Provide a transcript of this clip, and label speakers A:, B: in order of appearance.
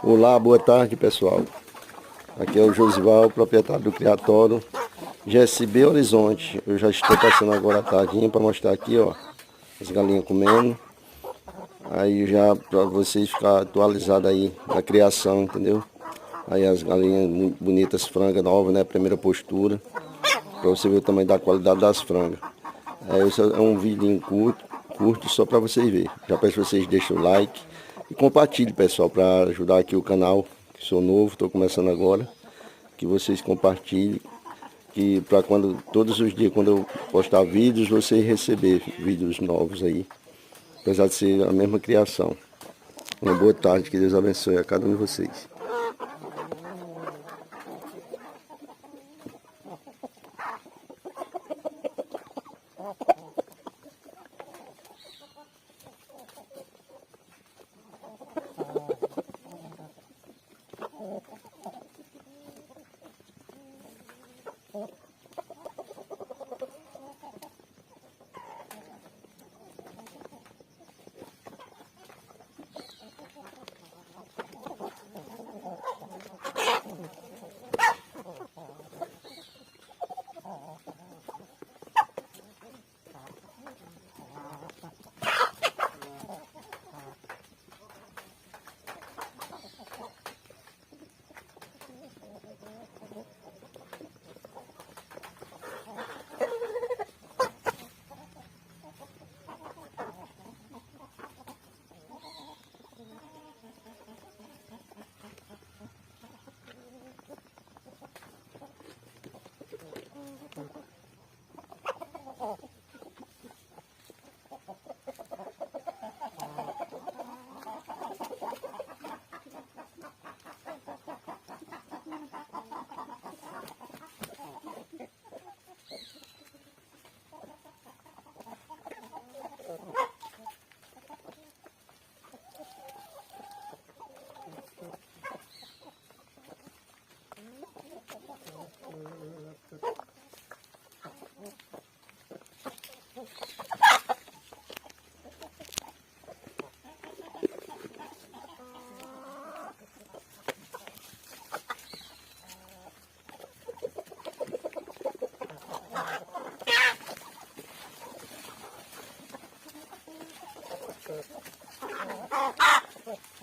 A: Olá, boa tarde pessoal. Aqui é o Josival, proprietário do criatório GSB Horizonte. Eu já estou passando agora a tardinha para mostrar aqui, ó, as galinhas comendo. Aí já para vocês ficar atualizados aí na criação, entendeu? Aí as galinhas muito bonitas, frangas novas, né? Primeira postura. Para você ver o tamanho da qualidade das frangas. Esse é um vídeo curto só para vocês verem. Já peço que vocês deixem o like e compartilhem, pessoal, para ajudar aqui o canal. Que sou novo, estou começando agora. Que vocês compartilhem, que para quando todos os dias quando eu postar vídeos, vocês receber vídeos novos aí. Apesar de ser a mesma criação. Uma boa tarde, que Deus abençoe a cada um de vocês.